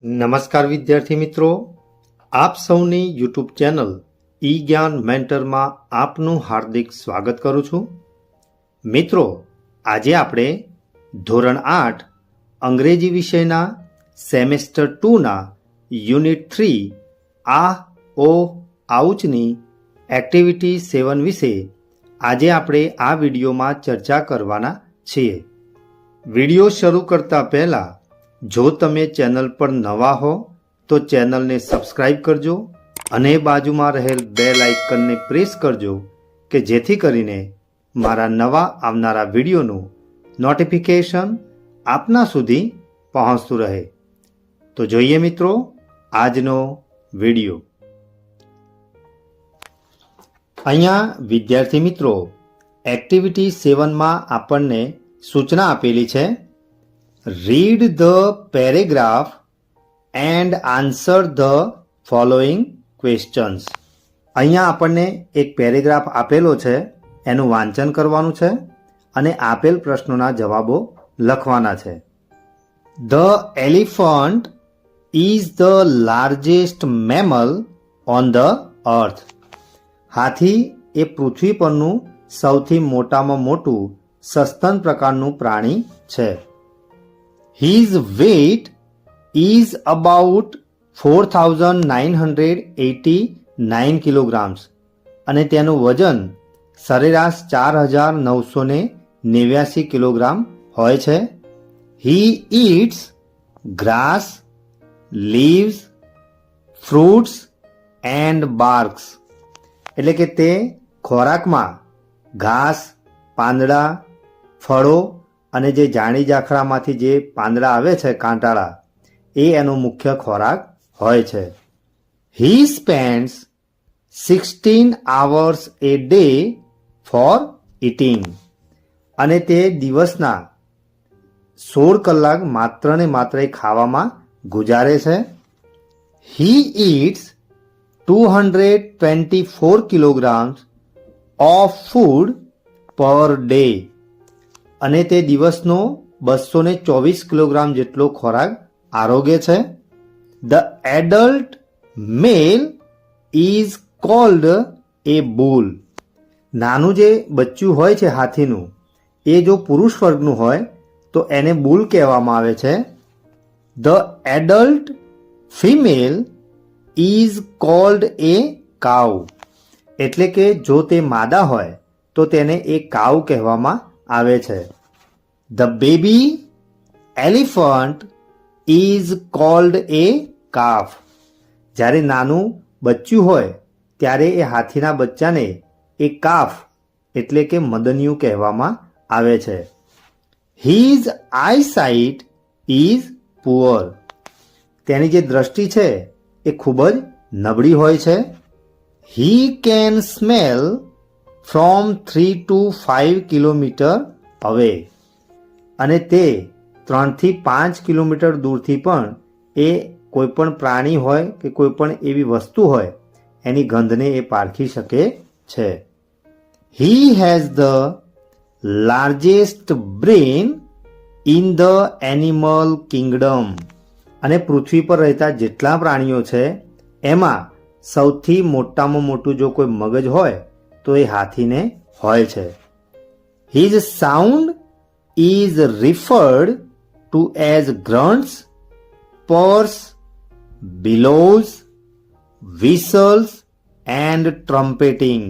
નમસ્કાર વિદ્યાર્થી મિત્રો, આપ સૌની યુટ્યુબ ચેનલ ઈ જ્ઞાન મેન્ટરમાં આપનું હાર્દિક સ્વાગત કરું છું. મિત્રો, આજે આપણે ધોરણ 8 અંગ્રેજી વિષયના સેમેસ્ટર 2ના યુનિટ 3 આ ઓ આઉચની એક્ટિવિટી 7 વિશે આજે આપણે આ વિડીયોમાં ચર્ચા કરવાના છીએ. વિડીયો શરૂ કરતા પહેલાં જો તમે ચેનલ પર નવા હો તો ચેનલને સબસ્ક્રાઇબ કરજો અને બાજુમાં રહેલ બેલ આઇકનને પ્રેસ કરજો કે જેથી કરીને મારા નવા આવનારા વિડીયોનું નોટિફિકેશન આપના સુધી પહોંચતું રહે. તો જોઈએ મિત્રો આજનો વિડીયો. અહીંયા વિદ્યાર્થી મિત્રો એક્ટિવિટી 7માં આપણને સૂચના આપેલી છે. Read the paragraph and answer the following questions. અહીંયા આપણને એક પેરેગ્રાફ આપેલો છે, એનું વાંચન કરવાનું છે અને આપેલ પ્રશ્નોના જવાબો લખવાના છે. The elephant is the largest mammal on the earth. હાથી એ પૃથ્વી પરનું સૌથી મોટામાં મોટું સસ્તન પ્રકારનું પ્રાણી છે. His weight is about 4,989 kilograms અને તેનું વજન સરેરાશ 4,989 કિલોગ્રામ હોય છે. He eats grass, leaves, fruits and barks. એટલે કે તે ખોરાકમાં ઘાસ, પાંદડા, ફળો અને જે જાણી જાખરામાંથી જે પાંદડા આવે છે કાંટાળા, એ એનો મુખ્ય ખોરાક હોય છે. He spends 16 hours a day for eating. અને તે દિવસના 16 કલાક માત્ર ને માત્ર ખાવામાં ગુજારે છે. He eats 224 kilograms of food per day. અને તે દિવસનો 224 કિલોગ્રામ જેટલો ખોરાક આરોગે છે. The adult male is called a bull. નાનું જે બચ્ચું હોય છે હાથીનું, એ જો પુરુષ વર્ગનું હોય તો એને બુલ કહેવામાં આવે છે. The adult female is called a cow. એટલે કે જો તે માદા હોય તો તેને એક કાવ કહેવામાં આવે છે. The baby elephant is called a calf. જ્યારે નાનું બચ્ચું હોય ત્યારે એ હાથીના બચ્ચાને એ કાફ એટલે કે મદનિયું કહેવામાં આવે છે. His eyesight is poor. તેની જે દ્રષ્ટિ છે એ ખૂબ જ નબળી હોય છે. He can smell from 3 to 5 kilometre away. અને તે 3 થી 5 કિલોમીટર દૂરથી પણ એ કોઈ પણ પ્રાણી હોય કે કોઈ પણ એવી વસ્તુ હોય એની ગંધને એ પારખી શકે છે. He has the largest brain in the animal kingdom. અને પૃથ્વી પર રહેતા જેટલા પ્રાણીઓ છે એમાં સૌથી મોટામાં મોટું જો કોઈ મગજ હોય તો એ હાથીને હોય છે. His sound is referred to as grunts, purrs, bellows, whistles and trumpeting.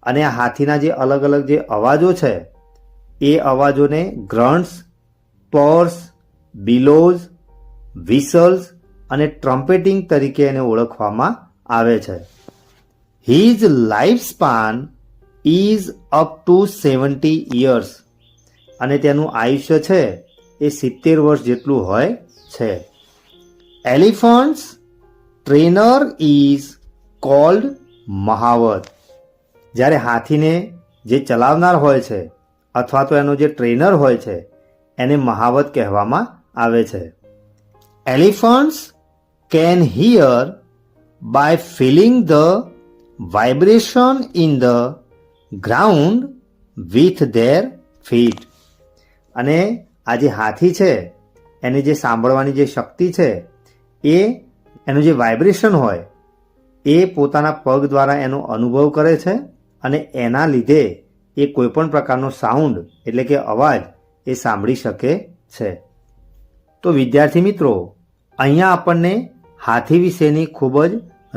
અને આ હાથીના જે અલગ અલગ જે અવાજો છે એ અવાજોને ગ્રન્ટ્સ, પર્સ, બિલોઝ, whistles અને ટ્રમ્પેટિંગ તરીકે એને ઓળખવામાં આવે છે. His lifespan is up to 70 years. અને તેનું આયુષ્ય છે એ 70 વર્ષ જેટલું હોય છે. Elephant's trainer is called mahout. જ્યારે હાથીને જે ચલાવનાર હોય છે અથવા તો એનો જે ટ્રેનર હોય છે એને મહાવત કહેવામાં આવે છે. Elephants can hear by feeling the vibration in the ground with their feet. અને આ જે હાથી છે એની જે સાંભળવાની જે શક્તિ છે એ એનું જે વાઇબ્રેશન હોય એ પોતાના પગ દ્વારા એનો અનુભવ કરે છે અને એના લીધે એ કોઈપણ પ્રકારનો સાઉન્ડ એટલે કે અવાજ એ સાંભળી શકે છે. તો વિદ્યાર્થી મિત્રો, અહીંયા આપણને હાથી વિશેની ખૂબ જ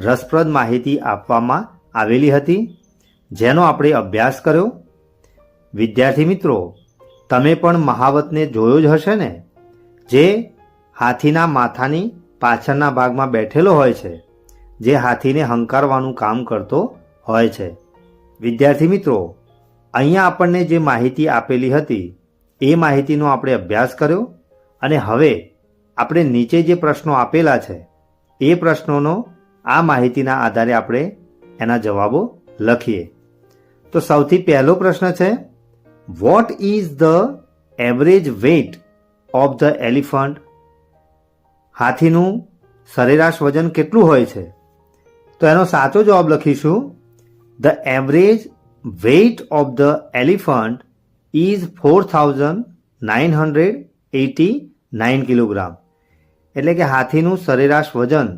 રસપ્રદ માહિતી આપવામાં આવેલી હતી, જેનો આપણે અભ્યાસ કર્યો. વિદ્યાર્થી મિત્રો, તમે પણ મહાવતને જોયો જ હશે ને, જે હાથીના માથાની પાછળના ભાગમાં બેઠેલો હોય છે, જે હાથીને હંકારવાનું કામ કરતો હોય છે. વિદ્યાર્થી મિત્રો, અહીંયા આપણને જે માહિતી આપેલી હતી એ માહિતીનો આપણે અભ્યાસ કર્યો અને હવે આપણે નીચે જે પ્રશ્નો આપેલા છે એ પ્રશ્નોનો આ માહિતીના આધારે આપણે એના જવાબો લખીએ. તો સૌથી પહેલો પ્રશ્ન છે, what is the average weight of the elephant? હાથીનું સરેરાશ વજન કેટલું હોય છે? તો એનો સાચો જવાબ લખીશું, the average weight of the elephant is 4,989 kilogram. એટલે કે હાથીનું સરેરાશ વજન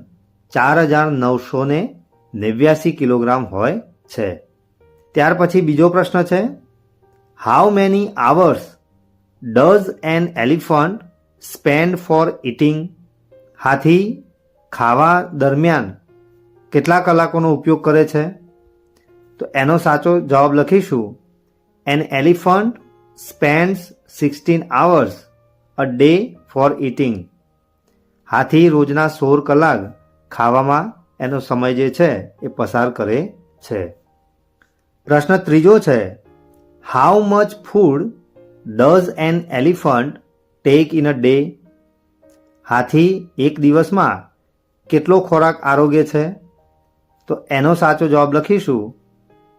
4,989 કિલોગ્રામ હોય છે. ત્યાર પછી બીજો પ્રશ્ન છે, how many hours does an elephant spend for eating? હાથી ખાવા દરમિયાન કેટલા કલાકોનો ઉપયોગ કરે છે? તો એનો સાચો જવાબ લખીશું, an elephant spends 16 hours a day for eating. હાથી રોજના 16 કલાક ખાવામાં એનો સમય જે છે એ પસાર કરે છે. પ્રશ્ન ત્રીજો છે, how much food does an elephant take in a day? હાથી એક દિવસમાં કેટલો ખોરાક આરોગે છે? તો એનો સાચો જવાબ લખીશું,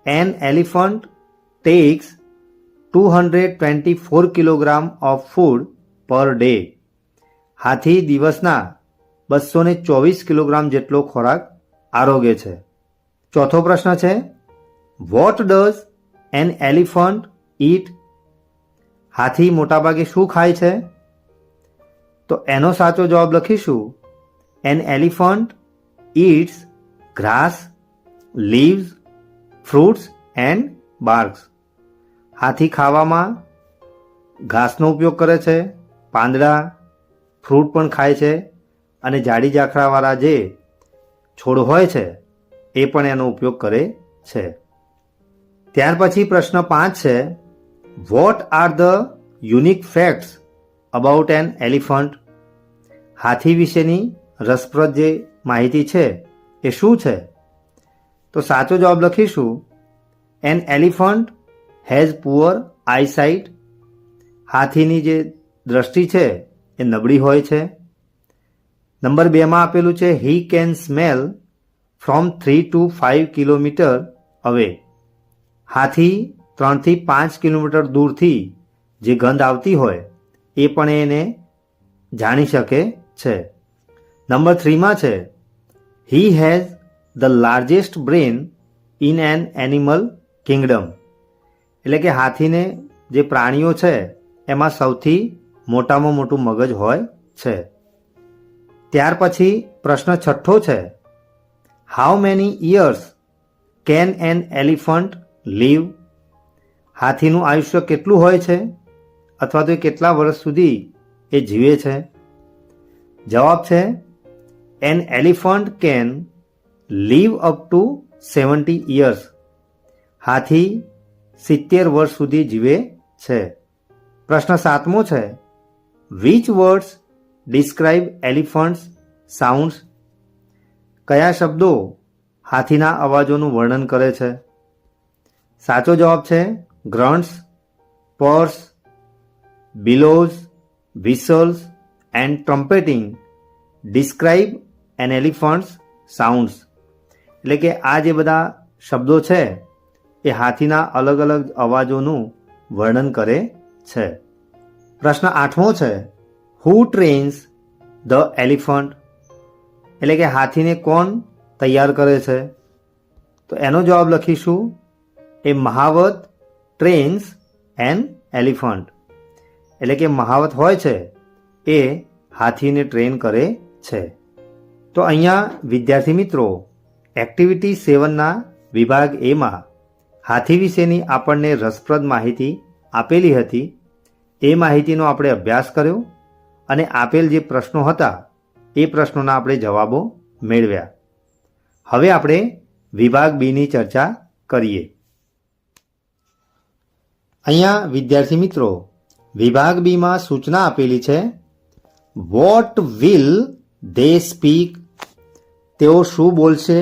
an elephant takes 224 kilogram of food per day. હાથી દિવસના 224 કિલોગ્રામ જેટલો ખોરાક આરોગે છે. ચોથો પ્રશ્ન છે, what does an elephant eat? હાથી મોટાભાગે શું ખાય છે? તો એનો સાચો જવાબ લખીશું, an elephant eats grass, leaves, fruits and barks. હાથી ખાવામાં ઘાસનો ઉપયોગ કરે છે, પાંદડા, ફ્રૂટ પણ ખાય છે અને જાડી ઝાખરાવાળા જે છોડ હોય છે એ પણ એનો ઉપયોગ કરે છે. ત્યાર પછી પ્રશ્ન 5 છે, what are the unique facts about an elephant? હાથી વિશેની રસપ્રદ જે માહિતી છે એ શું છે? તો સાચો જવાબ લખીશું, an elephant has poor eyesight. હાથીની જે દ્રષ્ટિ છે એ નબળી હોય છે. નંબર 2માં આપેલું છે, he can smell from 3 to 5 kilometre અવે. હાથી 3 થી 5 કિલોમીટર દૂરથી જે ગંધ આવતી હોય એ પણ એને જાણી શકે છે. નંબર 3માં છે, he has the largest brain in an animal Kingdom. એટલે કે હાથીને જે પ્રાણીઓ છે એમાં સૌથી મોટામાં મોટું મગજ હોય છે. ત્યાર પછી પ્રશ્ન 6 છે, how many years can an elephant live? હાથીનું આયુષ્ય કેટલું હોય છે અથવા તો એ કેટલા વર્ષ સુધી એ જીવે છે? જવાબ છે, an elephant can live up to 70 years. હાથી 70 વર્ષ સુધી જીવે છે. પ્રશ્ન 7મો છે, which words describe elephants sounds? કયા શબ્દો હાથીના અવાજોનું વર્ણન કરે છે? સાચો જવાબ છે, grunts, purrs, bellows, whistles and trumpeting describe an elephant's sounds. એટલે કે આ જે બધા શબ્દો છે એ હાથીના અલગ અલગ અવાજોનું વર્ણન કરે છે. પ્રશ્ન 8મો છે, હુ ટ્રેન્સ ધ એલિફન્ટ? એટલે કે હાથીને કોણ તૈયાર કરે છે? તો એનો જવાબ લખીશું, એ મહાવત ટ્રેન્સ એન એલિફન્ટ. એટલે કે મહાવત હોય છે એ હાથીને ટ્રેન કરે છે. તો અહીંયા વિદ્યાર્થી મિત્રો એક્ટિવિટી 7ના વિભાગ એમાં હાથી વિશેની આપણને રસપ્રદ માહિતી આપેલી હતી. એ માહિતીનો આપણે અભ્યાસ કર્યો અને આપેલ જે પ્રશ્નો હતા એ પ્રશ્નોના આપણે જવાબો મેળવ્યા. હવે આપણે વિભાગ બીની ચર્ચા કરીએ. અહીંયા વિદ્યાર્થી મિત્રો વિભાગ બીમાં સૂચના આપેલી છે. What will they speak? તેઓ શું બોલશે?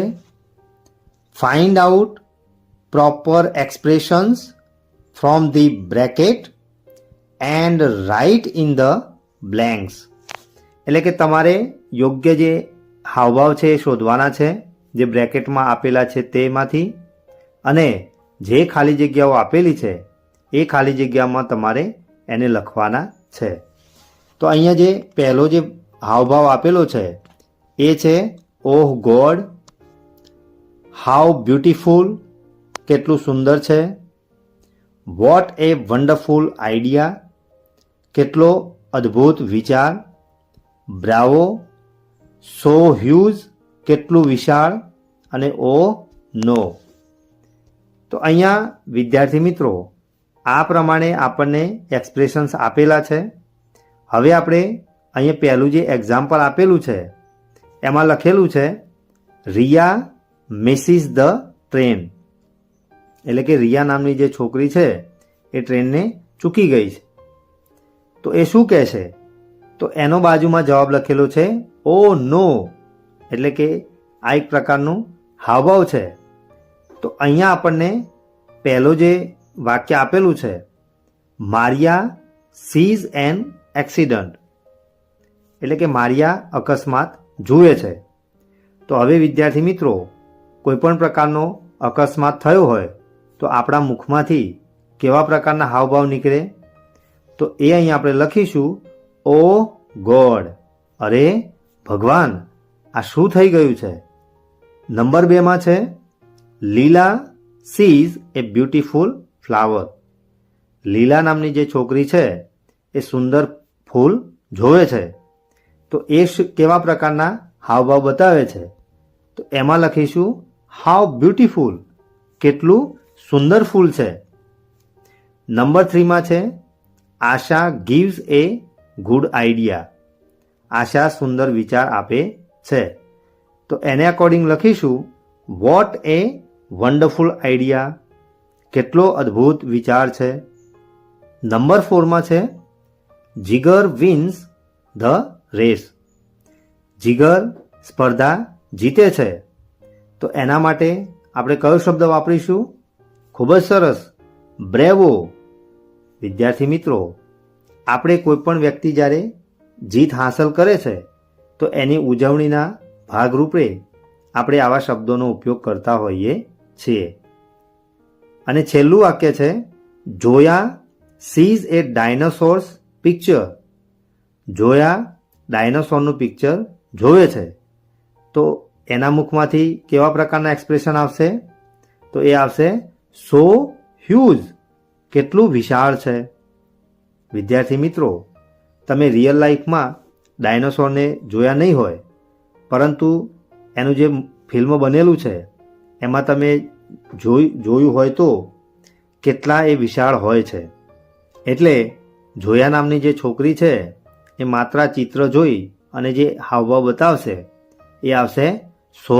Find out proper expressions from the bracket and write in the blanks. એટલે કે તમારે યોગ્ય જે હાવભાવ છે એ શોધવાના છે જે બ્રેકેટમાં આપેલા છે તેમાંથી, અને જે ખાલી જગ્યાઓ આપેલી છે એ ખાલી જગ્યામાં તમારે એને લખવાના છે. તો અહીંયા જે પહેલો જે હાવભાવ આપેલો છે એ છે ઓહ ગોડ, હાઉ બ્યુટીફુલ, કેટલું સુંદર છે, વોટ એ વન્ડરફુલ આઈડિયા, કેટલો અદ્ભુત વિચાર, બ્રાવો, સો હ્યુજ, કેટલું વિશાળ, અને ઓ નો. તો અહીંયા વિદ્યાર્થી મિત્રો આ પ્રમાણે આપણને એક્સપ્રેશન્સ આપેલા છે. હવે આપણે અહીંયા પહેલું જે એક્ઝામ્પલ આપેલું છે એમાં લખેલું છે રિયા મિસીસ ધ ટ્રેન. એટલે કે રિયા નામની જે છોકરી છે એ ટ્રેનને ચૂકી ગઈ છે. તો એ શું કહે છે? તો એનો બાજુમાં જવાબ લખેલો છે ઓ નો. એટલે કે આ એક પ્રકારનું હાવભાવ છે. તો અહીંયા આપણને પહેલો જે વાક્ય આપેલું છે મારિયા સીઝ એન એક્સિડન્ટ. એટલે કે મારિયા અકસ્માત જુએ છે. તો હવે વિદ્યાર્થી મિત્રો કોઈ પણ પ્રકારનો અકસ્માત થયો હોય તો આપણા મુખમાંથી કેવા પ્રકારના હાવભાવ નીકળે? તો એ અહીં આપણે લખીશું ઓ ગોડ. અરે ભગવાન, આ શું થઈ ગયું છે? નંબર 2માં છે લીલા સીઝ એ બ્યુટીફુલ ફ્લાવર. લીલા નામની જે છોકરી છે એ સુંદર ફૂલ જોવે છે. તો એ કેવા પ્રકારના હાવભાવ બતાવે છે? તો એમાં લખીશું હાઉ બ્યુટીફુલ, કેટલું સુંદર ફૂલ છે. નંબર 3માં છે આશા ગીવ્સ એ ગુડ આઈડિયા. આશા સુંદર વિચાર આપે છે. તો એને અકોર્ડિંગ લખીશું વોટ એ વન્ડરફુલ આઈડિયા, કેટલો અદ્ભુત વિચાર છે. નંબર 4માં છે જીગર વિન્સ ધ રેસ. જીગર સ્પર્ધા જીતે છે. તો એના માટે આપણે કયો શબ્દ વાપરીશું? ખૂબ જ સરસ, બ્રેવો. વિદ્યાર્થી મિત્રો આપણે કોઈ પણ વ્યક્તિ જ્યારે જીત હાંસલ કરે છે તો એની ઉજવણીના ભાગરૂપે આપણે આવા શબ્દોનો ઉપયોગ કરતા હોઈએ છીએ. અને છેલ્લું વાક્ય છે જોયા સીઝ એ ડાયનોસોર્સ પિક્ચર. જોયા ડાયનોસોરનું પિક્ચર જોવે છે. તો એના મુખમાંથી કેવા પ્રકારના એક્સપ્રેશન આવશે? તો એ આવશે સો હ્યુજ, કેટલું વિશાળ છે. વિદ્યાર્થી મિત્રો તમે રિયલ લાઈફમાં ડાયનોસોરને જોયા નહીં હોય, પરંતુ એનું જે ફિલ્મ બનેલું છે એમાં તમે જોયું હોય તો કેટલા એ વિશાળ હોય છે. એટલે જોયા નામની જે છોકરી છે એ માત્ર ચિત્ર જોઈ અને જે હાવભાવ બતાવશે એ આવશે સો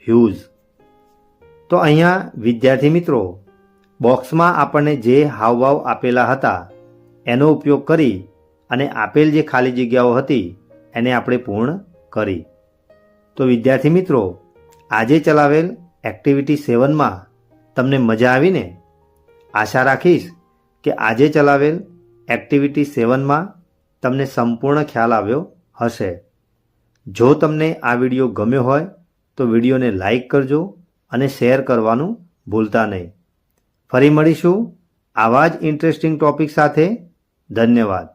હ્યુજ. તો અહીંયા વિદ્યાર્થી મિત્રો બોક્સમાં આપણને જે હાવભાવ આપેલા હતા એનો ઉપયોગ કરી અને આપેલ જે ખાલી જગ્યાઓ હતી એને આપણે પૂર્ણ કરી. તો વિદ્યાર્થી મિત્રો આજે ચલાવેલ એક્ટિવિટી 7માં તમને મજા આવીને? આશા રાખીશ કે આજે ચલાવેલ એક્ટિવિટી 7માં તમને સંપૂર્ણ ખ્યાલ આવ્યો હશે. જો તમને આ વિડીયો ગમ્યો હોય તો વિડીયોને લાઈક કરજો અને શેર કરવાનું ભૂલતા નહીં. ફરી મળીશું આવા જ ઇન્ટરેસ્ટિંગ ટોપિક સાથે. ધન્યવાદ.